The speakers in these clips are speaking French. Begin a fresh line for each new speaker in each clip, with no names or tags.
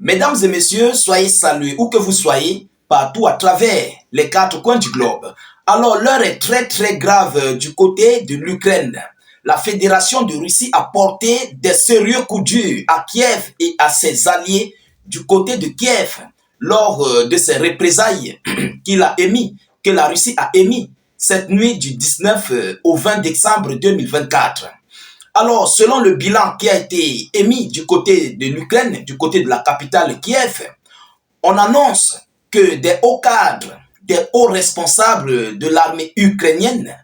Mesdames et messieurs, soyez salués où que vous soyez, partout à travers les quatre coins du globe. Alors l'heure est très grave du côté de l'Ukraine. La Fédération de Russie a porté des sérieux coups durs à Kiev et à ses alliés du côté de Kiev lors de ces représailles que la Russie a émis cette nuit du 19 au 20 décembre 2024. Alors, selon le bilan qui a été émis du côté de l'Ukraine, du côté de la capitale Kiev, on annonce que des hauts cadres, des hauts responsables de l'armée ukrainienne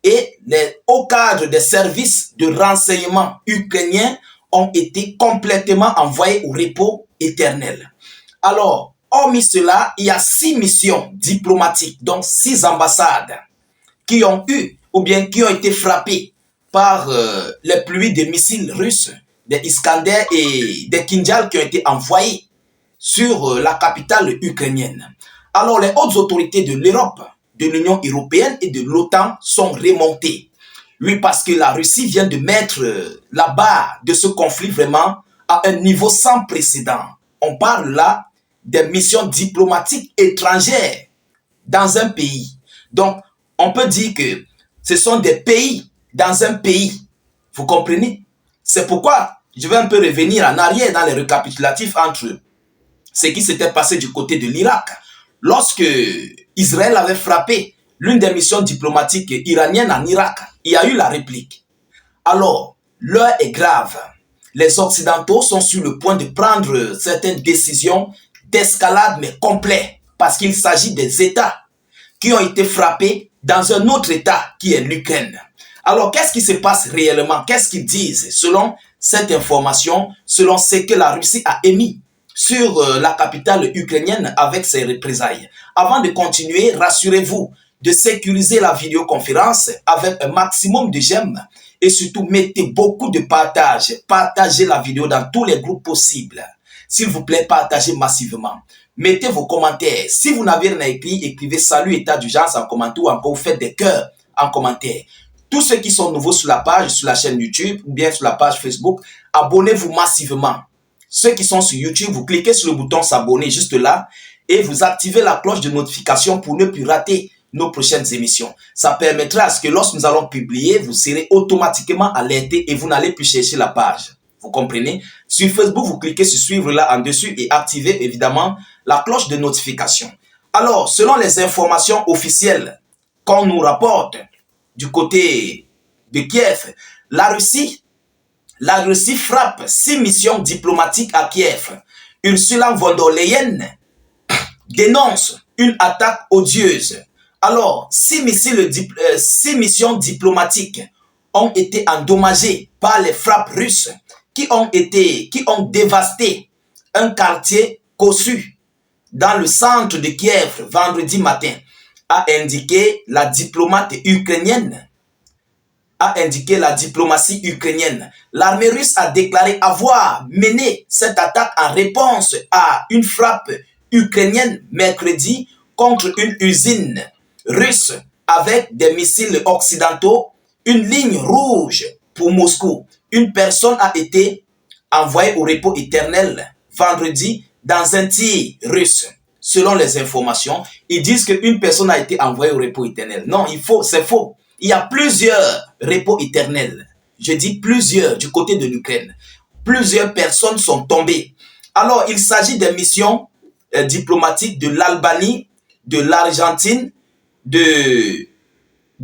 et les hauts cadres des services de renseignement ukrainiens ont été complètement envoyés au repos éternel. Alors, hormis cela, il y a 6 missions diplomatiques, donc 6 ambassades qui ont eu ou bien qui ont été frappées par les pluies de missiles russes, des Iskander et des Kinjal qui ont été envoyés sur la capitale ukrainienne. Alors les hautes autorités de l'Europe, de l'Union européenne et de l'OTAN sont remontées. Oui, parce que la Russie vient de mettre la barre de ce conflit vraiment à un niveau sans précédent. On parle là des missions diplomatiques étrangères dans un pays. Donc, on peut dire que ce sont des pays dans un pays. Vous comprenez? C'est pourquoi je vais un peu revenir en arrière dans les récapitulatifs entre ce qui s'était passé du côté de l'Irak. Lorsque Israël avait frappé l'une des missions diplomatiques iraniennes en Irak, il y a eu la réplique. Alors, l'heure est grave. Les Occidentaux sont sur le point de prendre certaines décisions d'escalade, mais complètes, parce qu'il s'agit des États qui ont été frappés dans un autre État qui est l'Ukraine. Alors, qu'est-ce qui se passe réellement? Qu'est-ce qu'ils disent selon cette information, selon ce que la Russie a émis sur la capitale ukrainienne avec ses représailles? Avant de continuer, rassurez-vous de sécuriser la vidéoconférence avec un maximum de j'aime et surtout mettez beaucoup de partage. Partagez la vidéo dans tous les groupes possibles. S'il vous plaît, partagez massivement. Mettez vos commentaires. Si vous n'avez rien écrit, écrivez salut état d'urgence en commentaire ou encore faites des cœurs en commentaire. Tous ceux qui sont nouveaux sur la page, sur la chaîne YouTube ou bien sur la page Facebook, abonnez-vous massivement. Ceux qui sont sur YouTube, vous cliquez sur le bouton s'abonner juste là et vous activez la cloche de notification pour ne plus rater nos prochaines émissions. Ça permettra à ce que lorsque nous allons publier, vous serez automatiquement alerté et vous n'allez plus chercher la page. Vous comprenez? Sur Facebook, vous cliquez sur suivre là en dessus et activez évidemment la cloche de notification. Alors, selon les informations officielles qu'on nous rapporte du côté de Kiev, la Russie frappe 6 missions diplomatiques à Kiev. Ursula von der Leyen dénonce une attaque odieuse. Alors, 6 missions diplomatiques ont été endommagées par les frappes russes qui ont dévasté un quartier Kossu dans le centre de Kiev vendredi matin, a indiqué la diplomatie ukrainienne. L'armée russe a déclaré avoir mené cette attaque en réponse à une frappe ukrainienne mercredi contre une usine russe avec des missiles occidentaux, une ligne rouge pour Moscou. Une personne a été envoyée au repos éternel vendredi dans un tir russe. Selon les informations, ils disent qu'une personne a été envoyée au repos éternel. Non, c'est faux. Il y a plusieurs repos éternels. Je dis plusieurs du côté de l'Ukraine. Plusieurs personnes sont tombées. Alors, il s'agit des missions diplomatiques de l'Albanie, de l'Argentine, de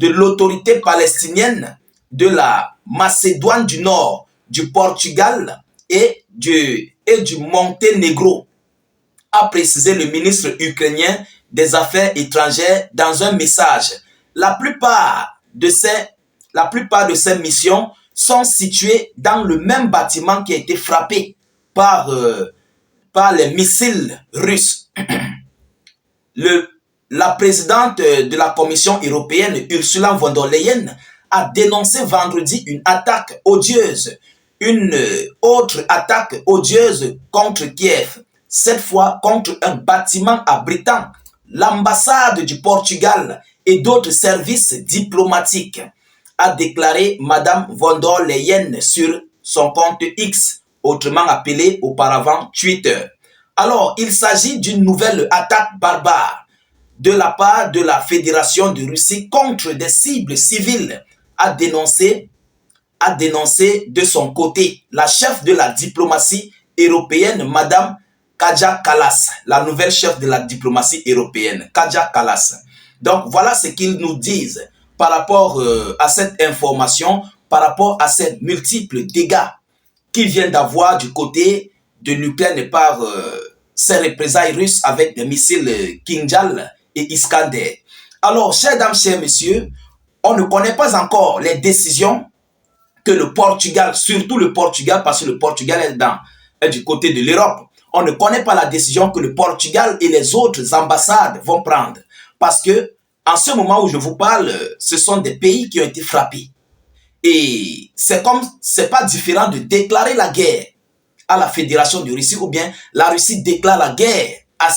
l'autorité palestinienne, de la Macédoine du Nord, du Portugal et du Monténégro, a précisé le ministre ukrainien des Affaires étrangères dans un message. La plupart de ces missions sont situées dans le même bâtiment qui a été frappé par les missiles russes. La présidente de la Commission européenne, Ursula von der Leyen, a dénoncé vendredi une attaque odieuse, une autre attaque odieuse contre Kiev, cette fois contre un bâtiment abritant l'ambassade du Portugal et d'autres services diplomatiques, a déclaré Madame von der Leyen sur son compte X, autrement appelé auparavant Twitter. Alors, il s'agit d'une nouvelle attaque barbare de la part de la Fédération de Russie contre des cibles civiles, a dénoncé de son côté la chef de la diplomatie européenne, Madame Kaja Kallas, la nouvelle chef de la diplomatie européenne, Kaja Kallas. Donc, voilà ce qu'ils nous disent par rapport à cette information, par rapport à ces multiples dégâts qu'ils viennent d'avoir du côté de l'Ukraine par ces représailles russes avec des missiles Kinjal et Iskander. Alors, chers dames, chers messieurs, on ne connaît pas encore les décisions que le Portugal, surtout le Portugal, parce que le Portugal est du côté de l'Europe, on ne connaît pas la décision que le Portugal et les autres ambassades vont prendre. Parce que, en ce moment où je vous parle, ce sont des pays qui ont été frappés. Et c'est pas différent de déclarer la guerre à la Fédération de Russie, ou bien la Russie déclare la guerre à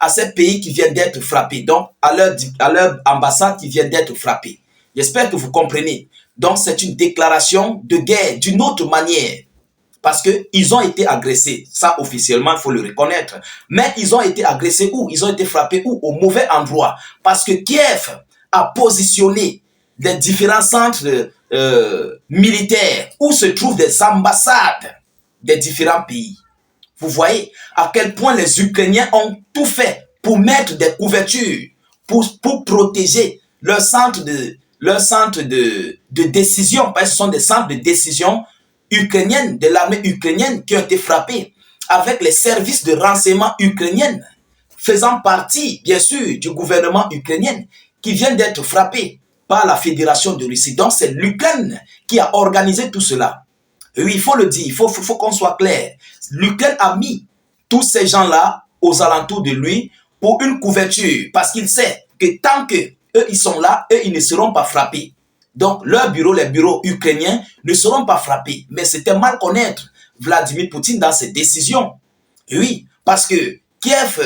ces pays qui viennent d'être frappés, donc à leur ambassade qui vient d'être frappée. J'espère que vous comprenez. Donc c'est une déclaration de guerre d'une autre manière, parce qu'ils ont été agressés, ça officiellement il faut le reconnaître, mais ils ont été agressés où? Ils ont été frappés où? Au mauvais endroit, parce que Kiev a positionné des différents centres militaires où se trouvent des ambassades des différents pays. Vous voyez à quel point les Ukrainiens ont tout fait pour mettre des couvertures, pour protéger leur centre de décision, parce que ce sont des centres de décision ukrainiennes, de l'armée ukrainienne qui ont été frappés, avec les services de renseignement ukrainiens, faisant partie, bien sûr, du gouvernement ukrainien, qui viennent d'être frappés par la Fédération de Russie. Donc, c'est l'Ukraine qui a organisé tout cela. Oui, il faut le dire, il faut qu'on soit clair. L'Ukraine a mis tous ces gens-là aux alentours de lui pour une couverture, parce qu'il sait que tant que eux, ils sont là, eux, ils ne seront pas frappés. Donc, leurs bureaux, les bureaux ukrainiens, ne seront pas frappés. Mais c'était mal connaître Vladimir Poutine dans ses décisions. Oui, parce que Kiev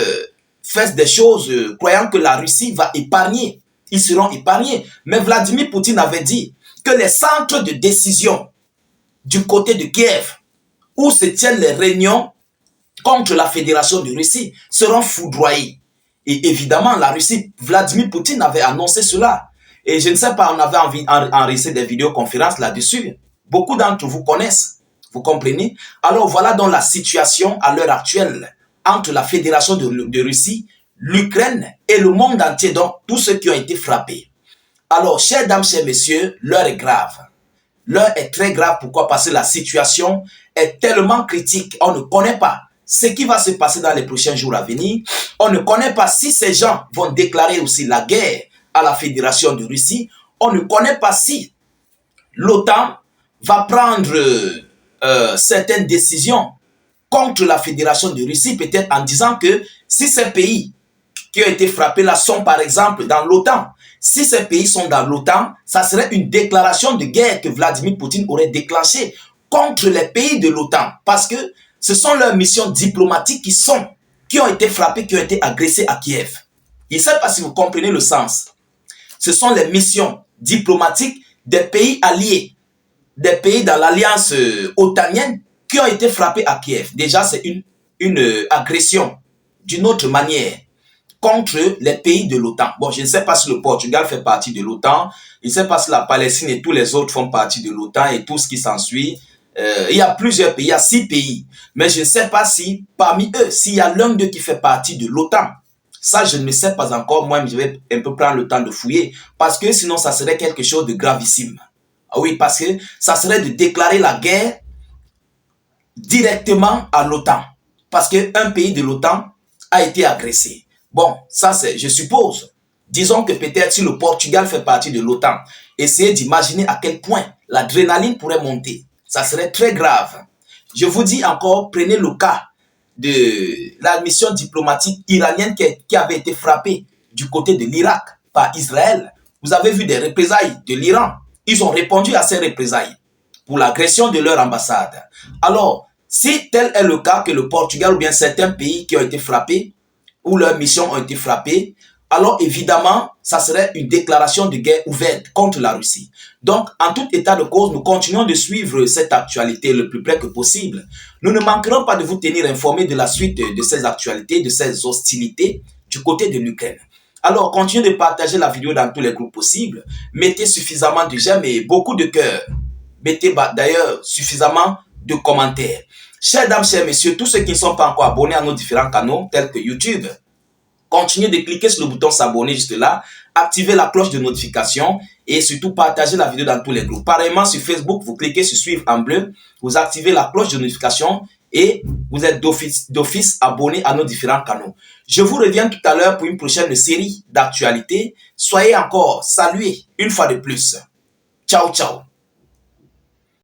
fait des choses croyant que la Russie va épargner. Ils seront épargnés. Mais Vladimir Poutine avait dit que les centres de décision du côté de Kiev, où se tiennent les réunions contre la Fédération de Russie, seront foudroyés. Et évidemment, la Russie, Vladimir Poutine avait annoncé cela. Et je ne sais pas, on avait envie d'enregistrer des vidéoconférences là-dessus. Beaucoup d'entre vous connaissent, vous comprenez? Alors voilà donc la situation à l'heure actuelle entre la Fédération de Russie, l'Ukraine et le monde entier, donc tous ceux qui ont été frappés. Alors, chers dames, chers messieurs, l'heure est grave. L'heure est très grave. Pourquoi? Parce que la situation est tellement critique. On ne connaît pas ce qui va se passer dans les prochains jours à venir. On ne connaît pas si ces gens vont déclarer aussi la guerre à la Fédération de Russie. On ne connaît pas si l'OTAN va prendre certaines décisions contre la Fédération de Russie, peut-être en disant que si ces pays qui ont été frappés là sont par exemple dans l'OTAN, si ces pays sont dans l'OTAN, ça serait une déclaration de guerre que Vladimir Poutine aurait déclenchée contre les pays de l'OTAN, parce que ce sont leurs missions diplomatiques qui ont été frappées, qui ont été agressées à Kiev. Je ne sais pas si vous comprenez le sens. Ce sont les missions diplomatiques des pays alliés, des pays dans l'alliance otanienne qui ont été frappés à Kiev. Déjà, c'est une agression d'une autre manière contre les pays de l'OTAN. Bon, je ne sais pas si le Portugal fait partie de l'OTAN, je ne sais pas si la Palestine et tous les autres font partie de l'OTAN et tout ce qui s'ensuit. Il y a plusieurs pays, il y a 6 pays, mais je ne sais pas si parmi eux, s'il y a l'un d'eux qui fait partie de l'OTAN. Ça, je ne sais pas encore. Moi, je vais un peu prendre le temps de fouiller, parce que sinon, ça serait quelque chose de gravissime. Ah oui, parce que ça serait de déclarer la guerre directement à l'OTAN, parce qu'un pays de l'OTAN a été agressé. Bon, ça c'est, je suppose. Disons que peut-être si le Portugal fait partie de l'OTAN, essayez d'imaginer à quel point l'adrénaline pourrait monter. Ça serait très grave. Je vous dis encore, prenez le cas de la mission diplomatique iranienne qui avait été frappée du côté de l'Irak par Israël. Vous avez vu des représailles de l'Iran. Ils ont répondu à ces représailles pour l'agression de leur ambassade. Alors, si tel est le cas que le Portugal ou bien certains pays qui ont été frappés, où leurs missions ont été frappées, alors évidemment, ça serait une déclaration de guerre ouverte contre la Russie. Donc, en tout état de cause, nous continuons de suivre cette actualité le plus près que possible. Nous ne manquerons pas de vous tenir informés de la suite de ces actualités, de ces hostilités du côté de l'Ukraine. Alors, continuez de partager la vidéo dans tous les groupes possibles. Mettez suffisamment de j'aime et beaucoup de cœurs. Mettez d'ailleurs suffisamment de commentaires. Chers dames, chers messieurs, tous ceux qui ne sont pas encore abonnés à nos différents canaux, tels que YouTube, continuez de cliquer sur le bouton s'abonner juste là, activez la cloche de notification et surtout partagez la vidéo dans tous les groupes. Pareillement sur Facebook, vous cliquez sur suivre en bleu, vous activez la cloche de notification et vous êtes d'office abonné à nos différents canaux. Je vous reviens tout à l'heure pour une prochaine série d'actualités. Soyez encore salués une fois de plus. Ciao, ciao.